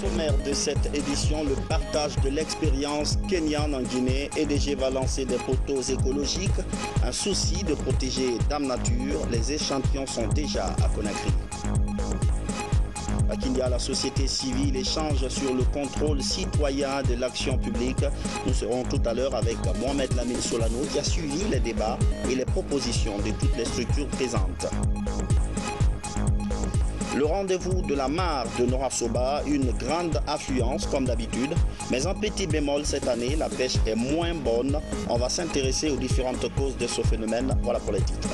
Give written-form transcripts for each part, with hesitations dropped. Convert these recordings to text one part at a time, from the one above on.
sommaire de cette édition, le partage de l'expérience kenyane en Guinée. EDG va lancer des poteaux écologiques. Un souci de protéger Dame Nature. Les échantillons sont déjà à Conakry. À Kenya, la société civile échange sur le contrôle citoyen de l'action publique. Nous serons tout à l'heure avec Mohamed Lamine Solano qui a suivi les débats et les propositions de toutes les structures présentes. Le rendez-vous de la mare de Nora Soba, une grande affluence comme d'habitude, mais un petit bémol cette année, la pêche est moins bonne. On va s'intéresser aux différentes causes de ce phénomène. Voilà pour les titres.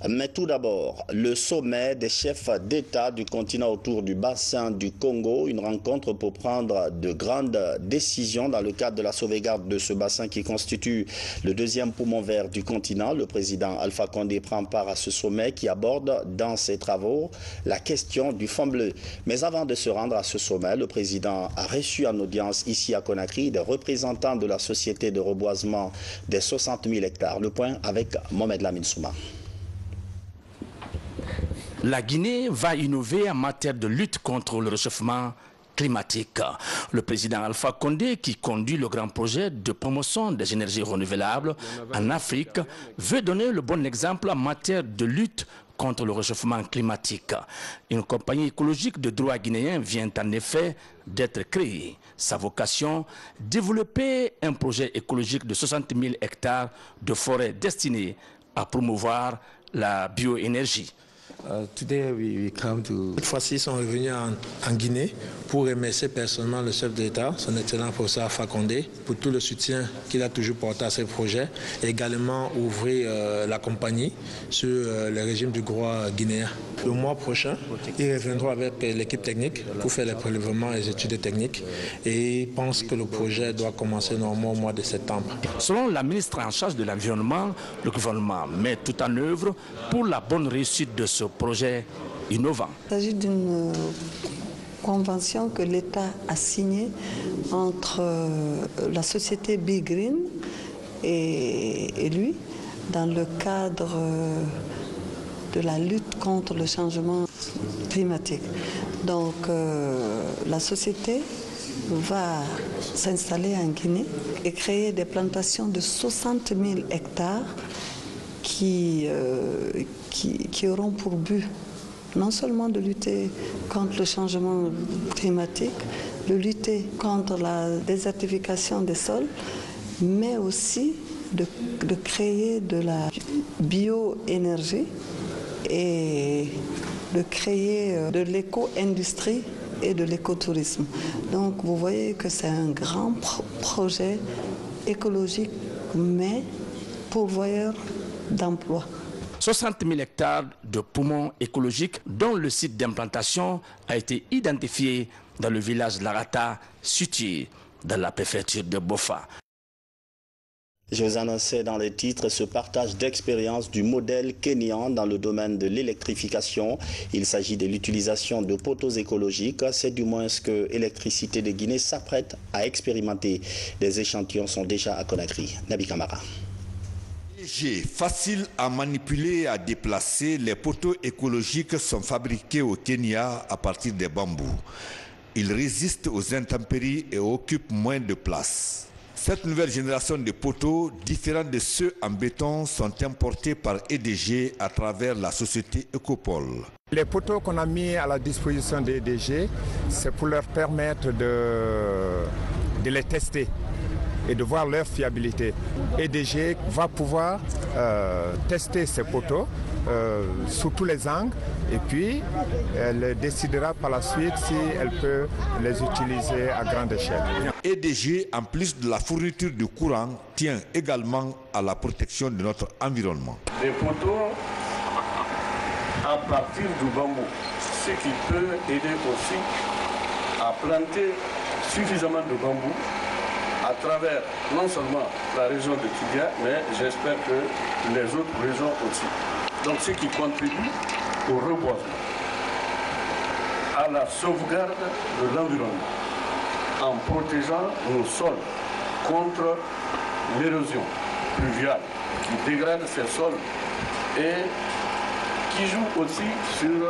Mais tout d'abord, le sommet des chefs d'État du continent autour du bassin du Congo, une rencontre pour prendre de grandes décisions dans le cadre de la sauvegarde de ce bassin qui constitue le deuxième poumon vert du continent. Le président Alpha Condé prend part à ce sommet qui aborde dans ses travaux la question du fonds bleu. Mais avant de se rendre à ce sommet, le président a reçu en audience ici à Conakry des représentants de la société de reboisement des 60 000 hectares. Le point avec Mohamed Lamine Souma. La Guinée va innover en matière de lutte contre le réchauffement climatique. Le président Alpha Condé, qui conduit le grand projet de promotion des énergies renouvelables en Afrique, veut donner le bon exemple en matière de lutte contre le réchauffement climatique. Une compagnie écologique de droit guinéen vient en effet d'être créée. Sa vocation, développer un projet écologique de 60 000 hectares de forêt destiné à promouvoir la bioénergie. Cette fois-ci, ils sont revenus en Guinée pour remercier personnellement le chef d'État, son excellent professeur Alpha Condé, pour tout le soutien qu'il a toujours porté à ces projets, et également ouvrir la compagnie sur le régime du droit guinéen. Le mois prochain, ils reviendront avec l'équipe technique pour faire les prélèvements et les études techniques, et ils pensent que le projet doit commencer normalement au mois de septembre. Selon la ministre en charge de l'environnement, le gouvernement met tout en œuvre pour la bonne réussite de ce projet innovant. Il s'agit d'une convention que l'État a signée entre la société Big Green et lui dans le cadre de la lutte contre le changement climatique. Donc la société va s'installer en Guinée et créer des plantations de 60 000 hectares qui auront pour but non seulement de lutter contre le changement climatique, de lutter contre la désertification des sols, mais aussi de créer de la bioénergie et de créer de l'éco-industrie et de l'écotourisme. Donc vous voyez que c'est un grand projet écologique, mais pourvoyeur d'emploi. 60 000 hectares de poumons écologiques dont le site d'implantation a été identifié dans le village Larata, situé dans la préfecture de Bofa. Je vous annonçais dans les titres ce partage d'expérience du modèle kényan dans le domaine de l'électrification. Il s'agit de l'utilisation de poteaux écologiques. C'est du moins ce que Électricité de Guinée s'apprête à expérimenter. Des échantillons sont déjà à Conakry. Nabi Kamara. Facile à manipuler et à déplacer, les poteaux écologiques sont fabriqués au Kenya à partir des bambous. Ils résistent aux intempéries et occupent moins de place. Cette nouvelle génération de poteaux, différents de ceux en béton, sont importés par EDG à travers la société Ecopol. Les poteaux qu'on a mis à la disposition de EDG, c'est pour leur permettre de les tester et de voir leur fiabilité. EDG va pouvoir tester ces poteaux sous tous les angles et puis elle décidera par la suite si elle peut les utiliser à grande échelle. EDG, en plus de la fourniture du courant, tient également à la protection de notre environnement. Des poteaux à partir du bambou, ce qui peut aider aussi à planter suffisamment de bambou à travers non seulement la région de Kidia, mais j'espère que les autres régions aussi. Donc ce qui contribue au reboisement, à la sauvegarde de l'environnement, en protégeant nos sols contre l'érosion pluviale qui dégrade ces sols et qui joue aussi sur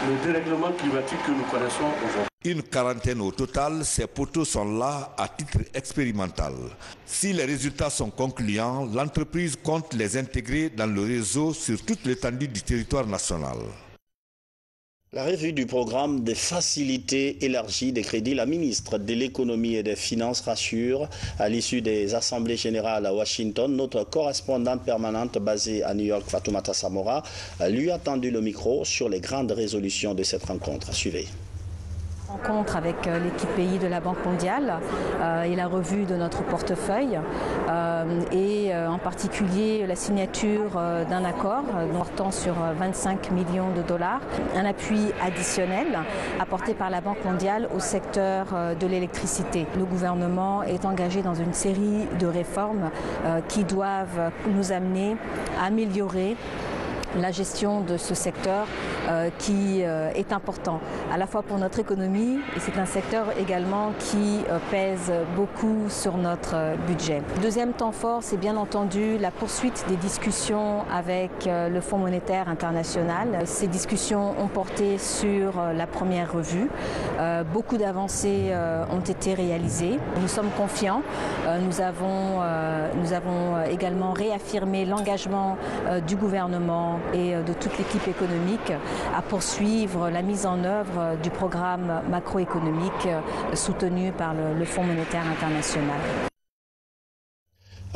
le dérèglement climatique que nous connaissons aujourd'hui. Une quarantaine au total, ces poteaux sont là à titre expérimental. Si les résultats sont concluants, l'entreprise compte les intégrer dans le réseau sur toute l'étendue du territoire national. La revue du programme des facilités élargies des crédits, la ministre de l'économie et des finances rassure à l'issue des assemblées générales à Washington. Notre correspondante permanente basée à New York, Fatoumata Samora, lui a tendu le micro sur les grandes résolutions de cette rencontre. Suivez. Rencontre avec l'équipe pays de la Banque mondiale et la revue de notre portefeuille et en particulier la signature d'un accord portant sur 25 millions de dollars, un appui additionnel apporté par la Banque mondiale au secteur de l'électricité. Le gouvernement est engagé dans une série de réformes qui doivent nous amener à améliorer la gestion de ce secteur qui est important à la fois pour notre économie et c'est un secteur également qui pèse beaucoup sur notre budget. Le deuxième temps fort, c'est bien entendu la poursuite des discussions avec le Fonds monétaire international. Ces discussions ont porté sur la première revue. Beaucoup d'avancées ont été réalisées. Nous sommes confiants. Nous avons également réaffirmé l'engagement du gouvernement et de toute l'équipe économique à poursuivre la mise en œuvre du programme macroéconomique soutenu par le Fonds monétaire international.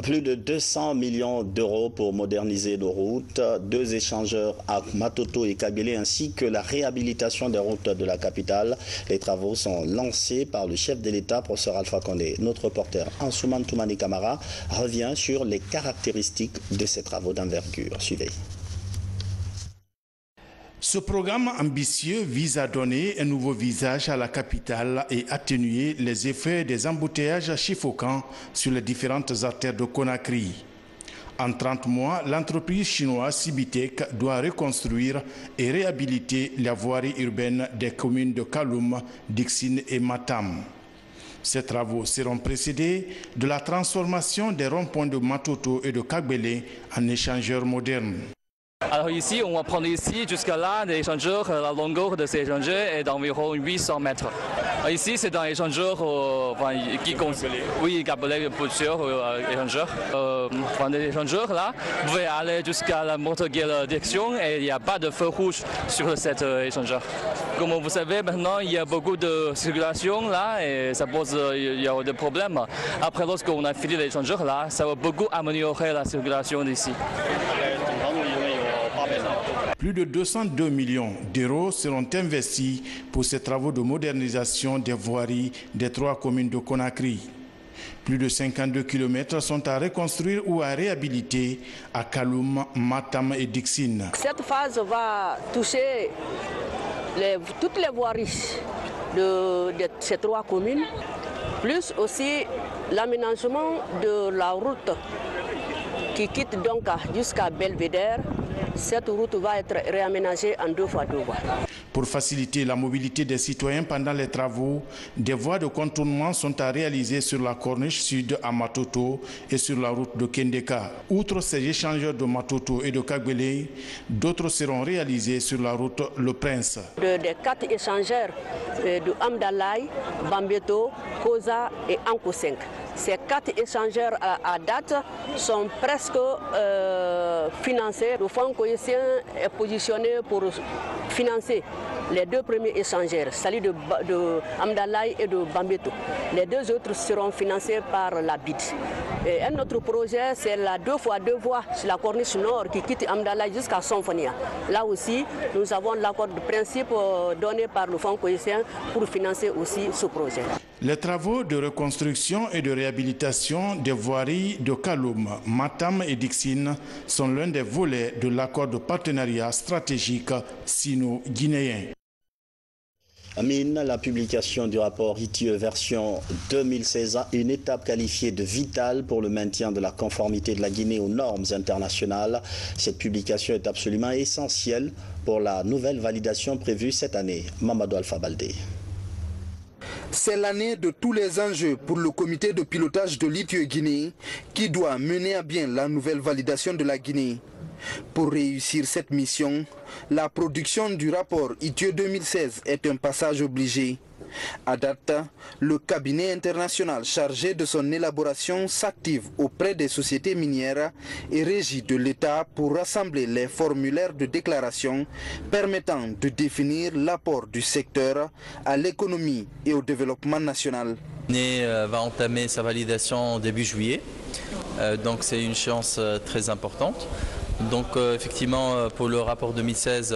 Plus de 200 millions d'euros pour moderniser nos routes, 2 échangeurs à Matoto et Kabylie ainsi que la réhabilitation des routes de la capitale. Les travaux sont lancés par le chef de l'État, professeur Alpha Condé. Notre reporter Ansouman Toumani Kamara revient sur les caractéristiques de ces travaux d'envergure. Suivez. Ce programme ambitieux vise à donner un nouveau visage à la capitale et atténuer les effets des embouteillages suffocants sur les différentes artères de Conakry. En 30 mois, l'entreprise chinoise Cibitec doit reconstruire et réhabiliter la voirie urbaine des communes de Kaloum, Dixine et Matam. Ces travaux seront précédés de la transformation des ronds-points de Matoto et de Kabylie en échangeurs modernes. Alors ici, on va prendre ici jusqu'à là des échangeurs. La longueur de ces échangeurs est d'environ 800 mètres. Ici, c'est un échangeur qui compte. Oui, Kabylie, plusieurs échangeurs. Des échangeurs là, vous pouvez aller jusqu'à la montée direction et il n'y a pas de feu rouge sur cet échangeur. Comme vous savez, maintenant, il y a beaucoup de circulation là et ça pose il y a des problèmes. Après, lorsqu'on a fini l'échangeur là, ça va beaucoup améliorer la circulation d'ici. Plus de 202 millions d'euros seront investis pour ces travaux de modernisation des voiries des 3 communes de Conakry. Plus de 52 km sont à reconstruire ou à réhabiliter à Kaloum, Matam et Dixine. Cette phase va toucher toutes les voiries de ces 3 communes, plus aussi l'aménagement de la route qui quitte donc jusqu'à Belvédère. Cette route va être réaménagée en 2 fois 2 voies. Pour faciliter la mobilité des citoyens pendant les travaux, des voies de contournement sont à réaliser sur la corniche sud à Matoto et sur la route de Kendeka. Outre ces échangeurs de Matoto et de Kabylie, d'autres seront réalisés sur la route Le Prince. Des 4 échangeurs de Amdalaï, Bambeto, Koza et Anko 5. Ces 4 échangeurs à date sont presque financés. Le Fonds cohésien est positionné pour financer les 2 premiers échangeurs, celui de Amdalaï et de Bambeto. Les 2 autres seront financés par la BID. Et un autre projet, c'est la 2 fois 2 voies sur la corniche nord qui quitte Amdalaï jusqu'à Sonfonia. Là aussi, nous avons l'accord de principe donné par le Fonds cohésien pour financer aussi ce projet. Les travaux de reconstruction et de réhabilitation des voiries de Kaloum, Matam et Dixine sont l'un des volets de l'accord de partenariat stratégique sino-guinéen. Amine, la publication du rapport ITIE version 2016 a une étape qualifiée de vitale pour le maintien de la conformité de la Guinée aux normes internationales. Cette publication est absolument essentielle pour la nouvelle validation prévue cette année. Mamadou Alpha Baldé. C'est l'année de tous les enjeux pour le comité de pilotage de l'ITIE Guinée qui doit mener à bien la nouvelle validation de la Guinée. Pour réussir cette mission, la production du rapport ITIE 2016 est un passage obligé. À date, le cabinet international chargé de son élaboration s'active auprès des sociétés minières et régie de l'État pour rassembler les formulaires de déclaration permettant de définir l'apport du secteur à l'économie et au développement national. Le va entamer sa validation début juillet, donc c'est une échéance très importante. Donc effectivement pour le rapport 2016,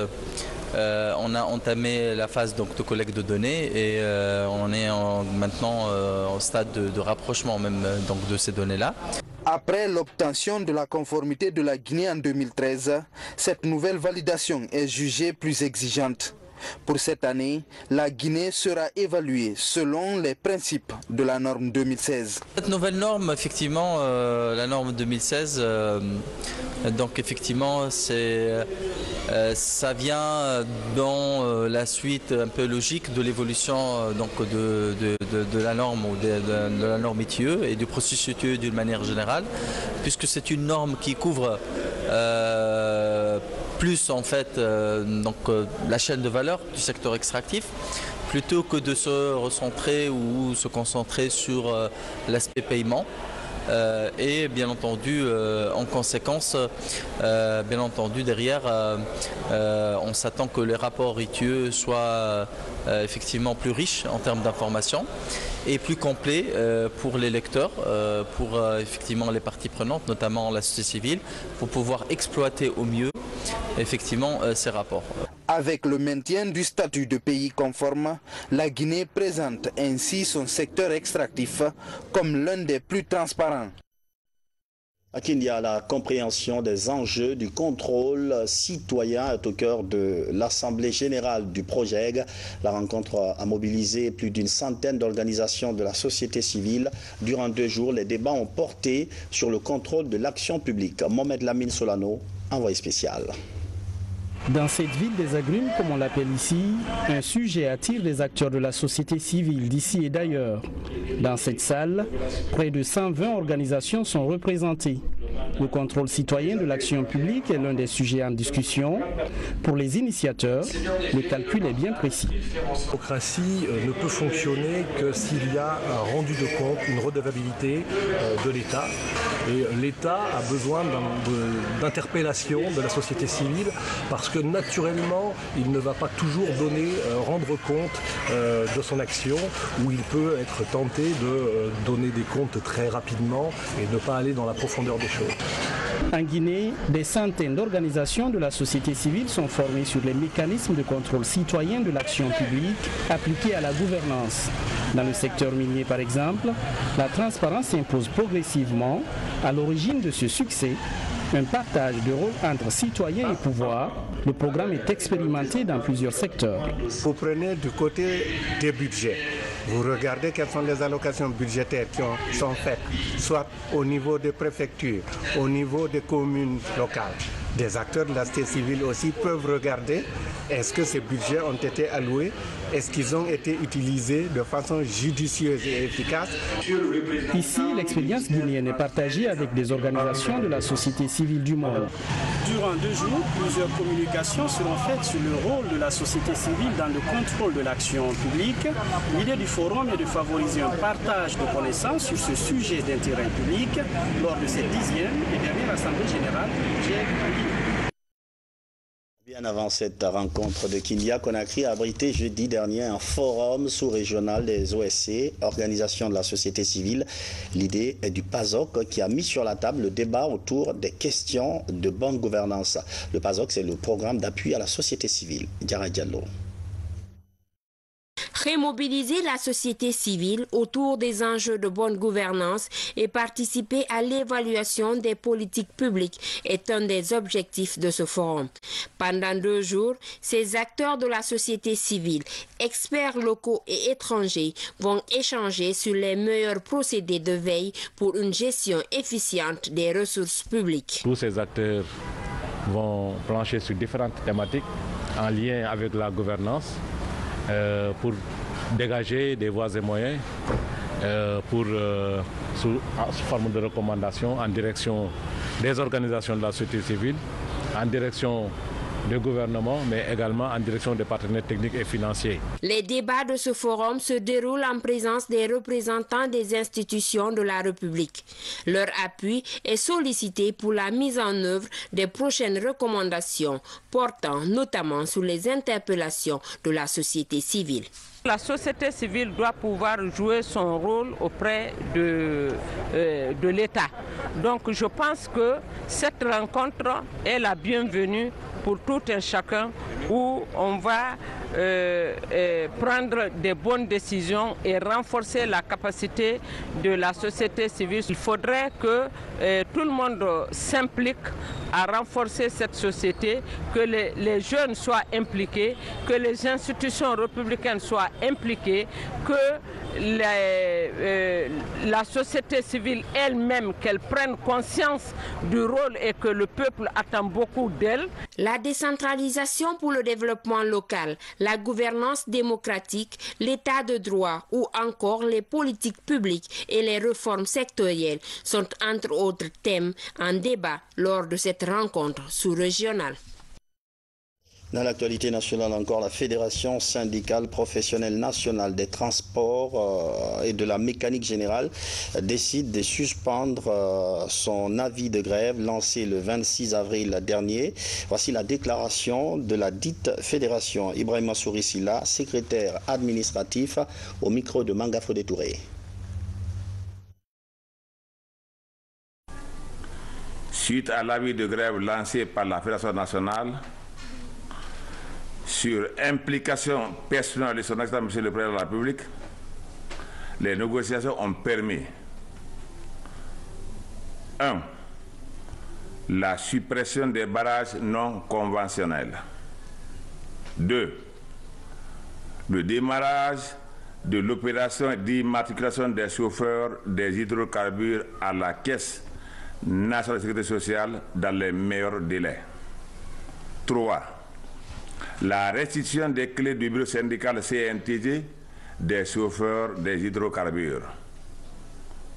on a entamé la phase de collecte de données et on est maintenant au stade de rapprochement même de ces données-là. Après l'obtention de la conformité de la Guinée en 2013, cette nouvelle validation est jugée plus exigeante. Pour cette année, la Guinée sera évaluée selon les principes de la norme 2016. Cette nouvelle norme, effectivement, la norme 2016, donc effectivement, ça vient dans la suite un peu logique de l'évolution de la norme ou de la norme ITIE et du processus ITIE d'une manière générale, puisque c'est une norme qui couvre plus en fait la chaîne de valeur du secteur extractif, plutôt que de se recentrer ou se concentrer sur l'aspect paiement. Et bien entendu, en conséquence, bien entendu derrière, on s'attend que les rapports ITIE soient effectivement plus riches en termes d'informations et plus complets pour les lecteurs, pour effectivement les parties prenantes, notamment la société civile, pour pouvoir exploiter au mieux effectivement ces rapports. Avec le maintien du statut de pays conforme, la Guinée présente ainsi son secteur extractif comme l'un des plus transparents. À Kindia, la compréhension des enjeux du contrôle citoyen est au cœur de l'Assemblée générale du PROJEG. La rencontre a mobilisé plus d'une centaine d'organisations de la société civile. Durant 2 jours, les débats ont porté sur le contrôle de l'action publique. Mohamed Lamine Solano, envoyé spécial. Dans cette ville des agrumes, comme on l'appelle ici, un sujet attire les acteurs de la société civile d'ici et d'ailleurs. Dans cette salle, près de 120 organisations sont représentées. Le contrôle citoyen de l'action publique est l'un des sujets en discussion. Pour les initiateurs, le calcul est bien précis. La démocratie ne peut fonctionner que s'il y a un rendu de compte, une redevabilité de l'État. Et l'État a besoin d'interpellation de la société civile parce que naturellement, il ne va pas toujours rendre compte de son action, où il peut être tenté de donner des comptes très rapidement et ne pas aller dans la profondeur des choses. En Guinée, des centaines d'organisations de la société civile sont formées sur les mécanismes de contrôle citoyen de l'action publique appliqués à la gouvernance. Dans le secteur minier par exemple, la transparence s'impose progressivement. À l'origine de ce succès, un partage de rôle entre citoyens et pouvoir. Le programme est expérimenté dans plusieurs secteurs. Vous prenez du côté des budgets. Vous regardez quelles sont les allocations budgétaires qui sont faites, soit au niveau des préfectures, au niveau des communes locales. Des acteurs de la société civile aussi peuvent regarder est-ce que ces budgets ont été alloués, est-ce qu'ils ont été utilisés de façon judicieuse et efficace. Ici, l'expérience guinéenne est partagée avec des organisations de la société civile du monde. Durant 2 jours, plusieurs communications seront faites sur le rôle de la société civile dans le contrôle de l'action publique. L'idée du forum est de favoriser un partage de connaissances sur ce sujet d'intérêt public lors de cette 10e et dernière Assemblée générale du PROJEG. Bien avant cette rencontre de Kindia, Conakry a abrité jeudi dernier un forum sous-régional des OSC, organisations de la société civile. L'idée est du PASOK qui a mis sur la table le débat autour des questions de bonne gouvernance. Le PASOK, c'est le programme d'appui à la société civile. Diarra Diallo. Remobiliser la société civile autour des enjeux de bonne gouvernance et participer à l'évaluation des politiques publiques est un des objectifs de ce forum. Pendant 2 jours, ces acteurs de la société civile, experts locaux et étrangers, vont échanger sur les meilleurs procédés de veille pour une gestion efficiente des ressources publiques. Tous ces acteurs vont plancher sur différentes thématiques en lien avec la gouvernance. Pour dégager des voies et moyens sous forme de recommandations en direction des organisations de la société civile en direction du gouvernement, mais également en direction des partenaires techniques et financiers. Les débats de ce forum se déroulent en présence des représentants des institutions de la République. Leur appui est sollicité pour la mise en œuvre des prochaines recommandations portant notamment sur les interpellations de la société civile. La société civile doit pouvoir jouer son rôle auprès de l'État. Donc je pense que cette rencontre est la bienvenue pour tout un chacun, où on va prendre des bonnes décisions et renforcer la capacité de la société civile. Il faudrait que tout le monde s'implique à renforcer cette société, que les jeunes soient impliqués, que les institutions républicaines soient impliquées, que la société civile elle-même, qu'elle prenne conscience du rôle et que le peuple attend beaucoup d'elle. La décentralisation pour le développement local, la gouvernance démocratique, l'état de droit ou encore les politiques publiques et les réformes sectorielles sont entre autres thèmes en débat lors de cette rencontre sous-régionale. Dans l'actualité nationale encore, la Fédération syndicale professionnelle nationale des transports et de la mécanique générale décide de suspendre son avis de grève lancé le 26 avril dernier. Voici la déclaration de la dite fédération. Ibrahima Sourissila, secrétaire administratif, au micro de Manga Fodé Touré. Suite à l'avis de grève lancé par la Fédération nationale, sur implication personnelle de son Excellence Monsieur le Président de la République, les négociations ont permis 1. La suppression des barrages non conventionnels. 2. Le démarrage de l'opération d'immatriculation des chauffeurs des hydrocarbures à la Caisse nationale de sécurité sociale dans les meilleurs délais. 3. La restitution des clés du bureau syndical CNTG des chauffeurs des hydrocarbures.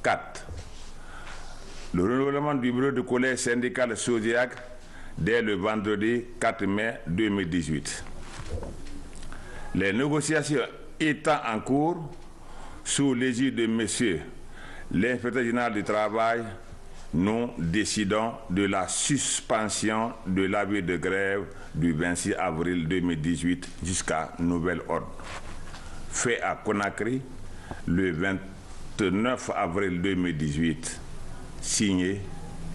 4. Le renouvellement du bureau de collège syndical Sodiac dès le vendredi 4 mai 2018. Les négociations étant en cours, sous l'égide de M. l'inspecteur général du travail, nous décidons de la suspension de l'avis de grève du 26 avril 2018 jusqu'à nouvel ordre. Fait à Conakry le 29 avril 2018, signé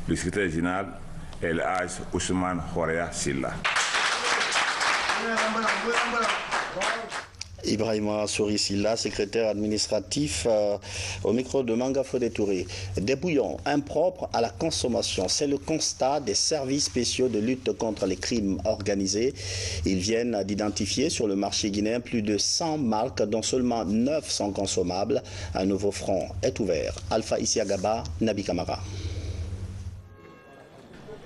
le secrétaire général El Hadj Ousmane Horea Silla. Ibrahima Sourissila, secrétaire administratif, au micro de Manga Fodé Touré. Des bouillons impropres à la consommation, c'est le constat des services spéciaux de lutte contre les crimes organisés. Ils viennent d'identifier sur le marché guinéen plus de 100 marques, dont seulement 9 sont consommables. Un nouveau front est ouvert. Alpha Isiagaba, Nabi Kamara.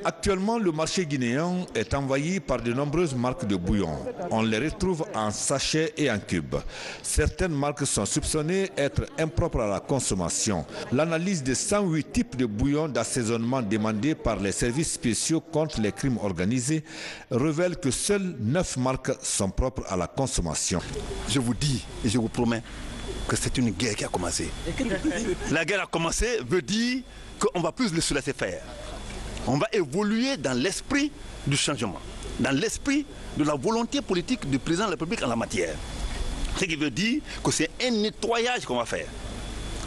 Actuellement, le marché guinéen est envahi par de nombreuses marques de bouillon. On les retrouve en sachets et en cubes. Certaines marques sont soupçonnées être impropres à la consommation. L'analyse des 108 types de bouillon d'assaisonnement demandés par les services spéciaux contre les crimes organisés révèle que seules 9 marques sont propres à la consommation. Je vous dis et je vous promets que c'est une guerre qui a commencé. La guerre a commencé veut dire qu'on ne va plus le laisser faire. On va évoluer dans l'esprit du changement, dans l'esprit de la volonté politique du président de la République en la matière. Ce qui veut dire que c'est un nettoyage qu'on va faire.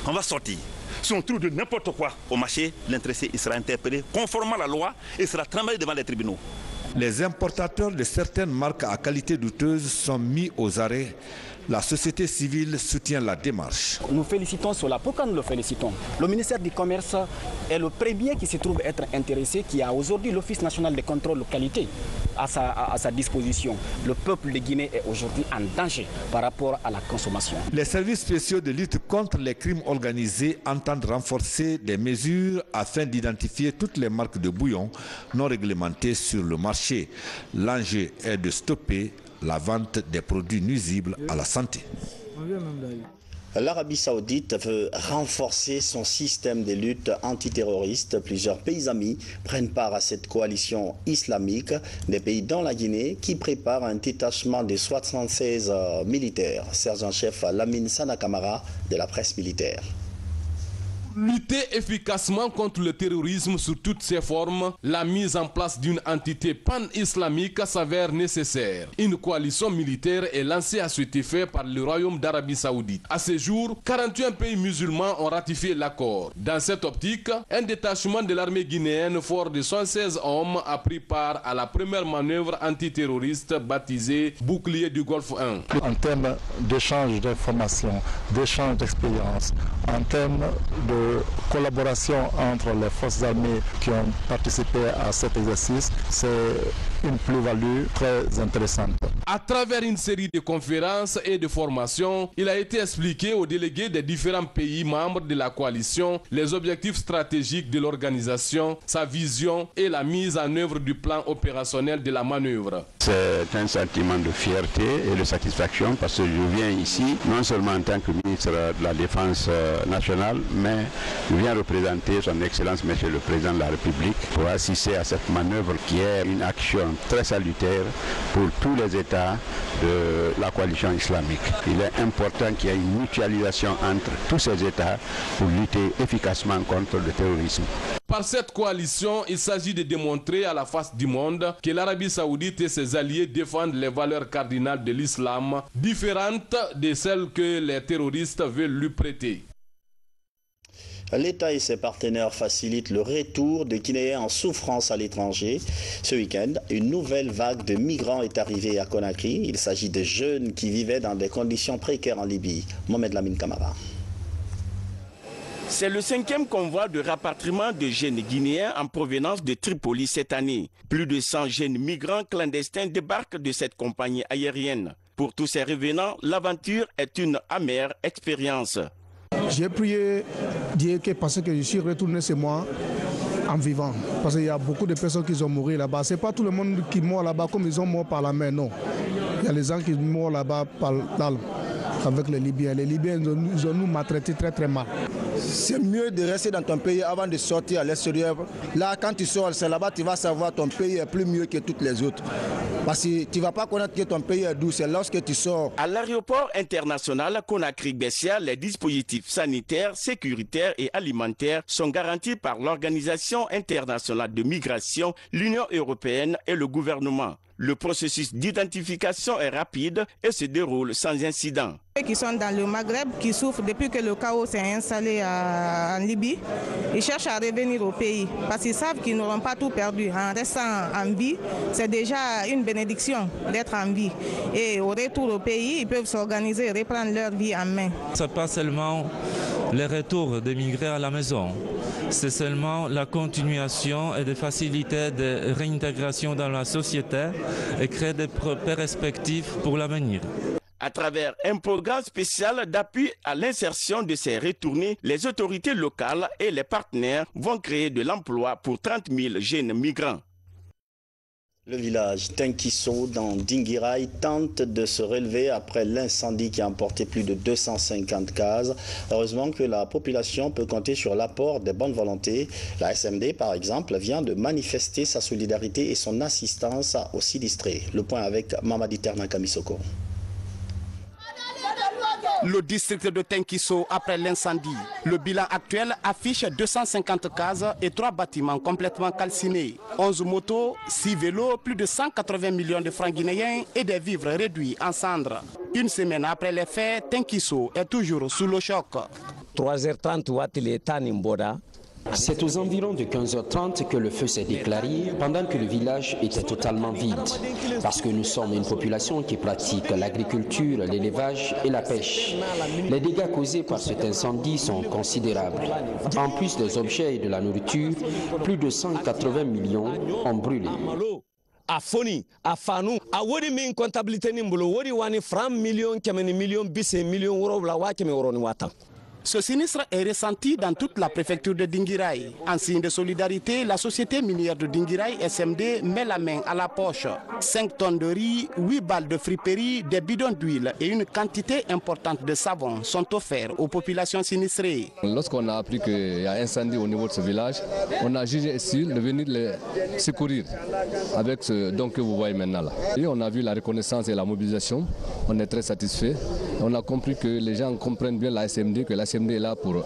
On va sortir. Si on trouve de n'importe quoi au marché, l'intéressé sera interpellé conformément à la loi et sera travaillé devant les tribunaux. Les importateurs de certaines marques à qualité douteuse sont mis aux arrêts. La société civile soutient la démarche. Nous félicitons cela. Pourquoi nous le félicitons? Le ministère du Commerce est le premier qui se trouve être intéressé, qui a aujourd'hui l'Office national de contrôle de qualité à sa disposition. Le peuple de Guinée est aujourd'hui en danger par rapport à la consommation. Les services spéciaux de lutte contre les crimes organisés entendent renforcer des mesures afin d'identifier toutes les marques de bouillon non réglementées sur le marché. L'enjeu est de stopper la vente des produits nuisibles à la santé. L'Arabie Saoudite veut renforcer son système de lutte antiterroriste. Plusieurs pays amis prennent part à cette coalition islamique des pays dont la Guinée qui prépare un détachement de 76 militaires. Sergent-chef Lamine Sana Camara de la presse militaire. Lutter efficacement contre le terrorisme sous toutes ses formes, la mise en place d'une entité pan-islamique s'avère nécessaire. Une coalition militaire est lancée à cet effet par le Royaume d'Arabie Saoudite. À ce jour, 41 pays musulmans ont ratifié l'accord. Dans cette optique, un détachement de l'armée guinéenne fort de 76 hommes a pris part à la première manœuvre antiterroriste baptisée Bouclier du Golfe 1. En termes d'échange d'informations, d'échange d'expériences, en termes de collaboration entre les forces armées qui ont participé à cet exercice, c'est une plus-value très intéressante. À travers une série de conférences et de formations, il a été expliqué aux délégués des différents pays membres de la coalition les objectifs stratégiques de l'organisation, sa vision et la mise en œuvre du plan opérationnel de la manœuvre. C'est un sentiment de fierté et de satisfaction parce que je viens ici non seulement en tant que ministre de la Défense nationale, mais je viens représenter son Excellence Monsieur le Président de la République pour assister à cette manœuvre qui est une action très salutaire pour tous les États de la coalition islamique. Il est important qu'il y ait une mutualisation entre tous ces États pour lutter efficacement contre le terrorisme. Par cette coalition, il s'agit de démontrer à la face du monde que l'Arabie Saoudite et ses alliés défendent les valeurs cardinales de l'islam, différentes de celles que les terroristes veulent lui prêter. L'État et ses partenaires facilitent le retour de Guinéens en souffrance à l'étranger. Ce week-end, une nouvelle vague de migrants est arrivée à Conakry. Il s'agit de jeunes qui vivaient dans des conditions précaires en Libye. Mohamed Lamine Camara. C'est le 5e convoi de rapatriement de jeunes Guinéens en provenance de Tripoli cette année. Plus de 100 jeunes migrants clandestins débarquent de cette compagnie aérienne. Pour tous ces revenants, l'aventure est une amère expérience. J'ai prié Dieu parce que je suis retourné chez moi en vivant. Parce qu'il y a beaucoup de personnes qui ont mouru là-bas. Ce n'est pas tout le monde qui meurt là-bas comme ils ont mort par la mer, non. Il y a les gens qui meurent là-bas avec les Libyens. Les Libyens ils ont nous maltraités très très mal. C'est mieux de rester dans ton pays avant de sortir à l'extérieur. Là, quand tu sors, c'est là-bas que tu vas savoir que ton pays est plus mieux que toutes les autres. Parce que tu ne vas pas connaître que ton pays est doux, c'est lorsque tu sors. À l'aéroport international Conakry-Bessia, les dispositifs sanitaires, sécuritaires et alimentaires sont garantis par l'Organisation internationale de migration, l'Union européenne et le gouvernement. Le processus d'identification est rapide et se déroule sans incident. Ceux qui sont dans le Maghreb, qui souffrent depuis que le chaos s'est installé en Libye, ils cherchent à revenir au pays parce qu'ils savent qu'ils n'auront pas tout perdu. En restant en vie, c'est déjà une bénédiction d'être en vie. Et au retour au pays, ils peuvent s'organiser et reprendre leur vie en main. Ce n'est pas seulement le retour des migrés à la maison, c'est seulement la continuation et des facilités de réintégration dans la société et créer des perspectives pour l'avenir. À travers un programme spécial d'appui à l'insertion de ces retournés, les autorités locales et les partenaires vont créer de l'emploi pour 30 000 jeunes migrants. Le village Tenkiso dans Dinguiraï tente de se relever après l'incendie qui a emporté plus de 250 cases. Heureusement que la population peut compter sur l'apport des bonnes volontés. La SMD, par exemple, vient de manifester sa solidarité et son assistance aux sinistrés. Le point avec Mamadi Ternakamisoko. Le district de Tenkiso après l'incendie. Le bilan actuel affiche 250 cases et 3 bâtiments complètement calcinés. 11 motos, 6 vélos, plus de 180 millions de francs guinéens et des vivres réduits en cendres. Une semaine après les faits, Tenkiso est toujours sous le choc. 3h30, c'est aux environs de 15h30 que le feu s'est déclaré pendant que le village était totalement vide. Parce que nous sommes une population qui pratique l'agriculture, l'élevage et la pêche. Les dégâts causés par cet incendie sont considérables. En plus des objets et de la nourriture, plus de 180 millions ont brûlé. Afoni, afanu, awori min comptabilité nimbolo, wori wani franc million kemeni million bise million euro la wa keme euro ni wata. Ce sinistre est ressenti dans toute la préfecture de Dinguiraye. En signe de solidarité, la société minière de Dinguiraye SMD met la main à la poche. 5 tonnes de riz, 8 balles de friperie, des bidons d'huile et une quantité importante de savon sont offerts aux populations sinistrées. Lorsqu'on a appris qu'il y a un incendie au niveau de ce village, on a jugé utile de venir les secourir avec ce don que vous voyez maintenant là. Et on a vu la reconnaissance et la mobilisation, on est très satisfait. On a compris que les gens comprennent bien la SMD, que la SMD est là pour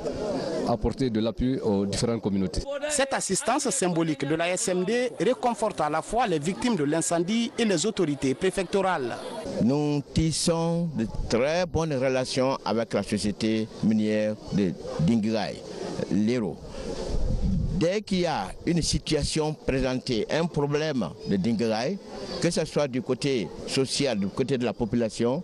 apporter de l'appui aux différentes communautés. Cette assistance symbolique de la SMD réconforte à la fois les victimes de l'incendie et les autorités préfectorales. Nous tissons de très bonnes relations avec la société minière de Dinguiraye, l'Hérault. Dès qu'il y a une situation présentée, un problème de Dinguiraye, que ce soit du côté social, du côté de la population,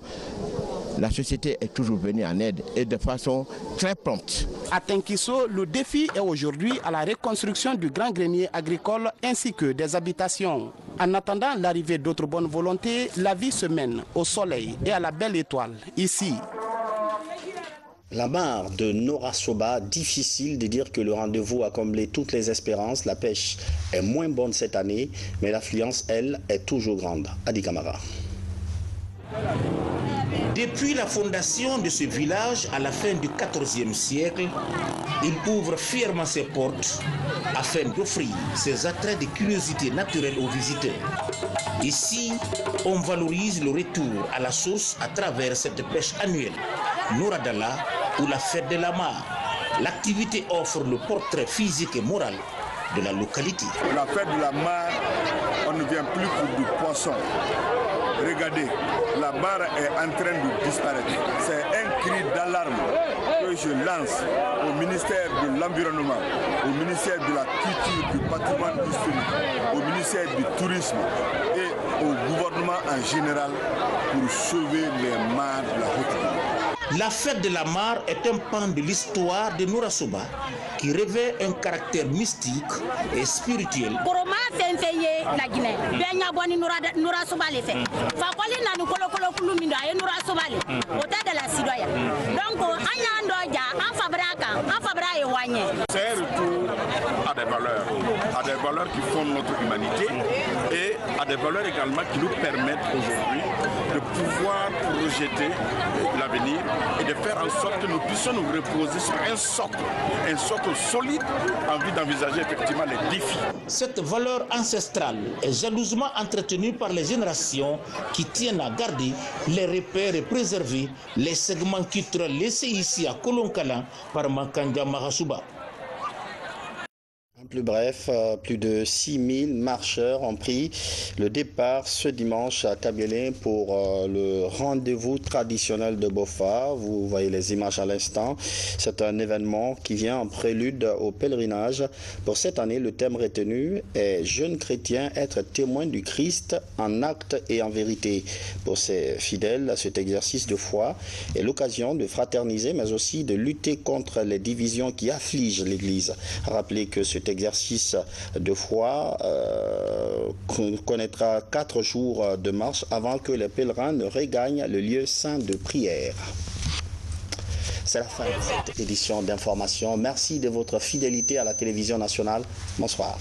la société est toujours venue en aide et de façon très prompte. À Tenkiso, le défi est aujourd'hui à la reconstruction du grand grenier agricole ainsi que des habitations. En attendant l'arrivée d'autres bonnes volontés, la vie se mène au soleil et à la belle étoile, ici. La mare de Nora Soba, difficile de dire que le rendez-vous a comblé toutes les espérances. La pêche est moins bonne cette année, mais l'affluence, elle, est toujours grande. Adi Kamara. Depuis la fondation de ce village à la fin du XIVe siècle, il ouvre fièrement ses portes afin d'offrir ses attraits de curiosité naturelle aux visiteurs. Ici, on valorise le retour à la source à travers cette pêche annuelle, Nouradala ou la fête de la mare. L'activité offre le portrait physique et moral de la localité. La fête de la mare, on ne vient plus pour du poisson. Regardez, la barre est en train de disparaître. C'est un cri d'alarme que je lance au ministère de l'Environnement, au ministère de la Culture, du Patrimoine historique, au ministère du Tourisme et au gouvernement en général pour sauver les mares de la Haute-Ville. La fête de la mare est un pan de l'histoire de Nora Soba qui revêt un caractère mystique et spirituel. La Guinée. Nora Soba les fait. Fakoli na nous kolo kulu mindo ay Nora Soba les. Ota de la Sidoya. Donc anya ndoja en fabra et wanye. C'est un retour à des valeurs qui fondent notre humanité et à des valeurs également qui nous permettent aujourd'hui de pouvoir projeter l'avenir et de faire en sorte que nous puissions nous reposer sur un socle solide en vue d'envisager effectivement les défis. Cette valeur ancestrale est jalousement entretenue par les générations qui tiennent à garder les repères et préserver les segments culturels laissés ici à Kolonkala par Makanja Mahasuba. En plus bref, plus de 6000 marcheurs ont pris le départ ce dimanche à Kabylie pour le rendez-vous traditionnel de Bofa. Vous voyez les images à l'instant. C'est un événement qui vient en prélude au pèlerinage. Pour cette année, le thème retenu est « Jeunes chrétiens, être témoins du Christ en acte et en vérité ». Pour ces fidèles, cet exercice de foi est l'occasion de fraterniser, mais aussi de lutter contre les divisions qui affligent l'Église. Rappelez que cet exercice de foi connaîtra 4 jours de marche avant que les pèlerins ne regagnent le lieu saint de prière. C'est la fin de cette édition d'information. Merci de votre fidélité à la télévision nationale. Bonsoir.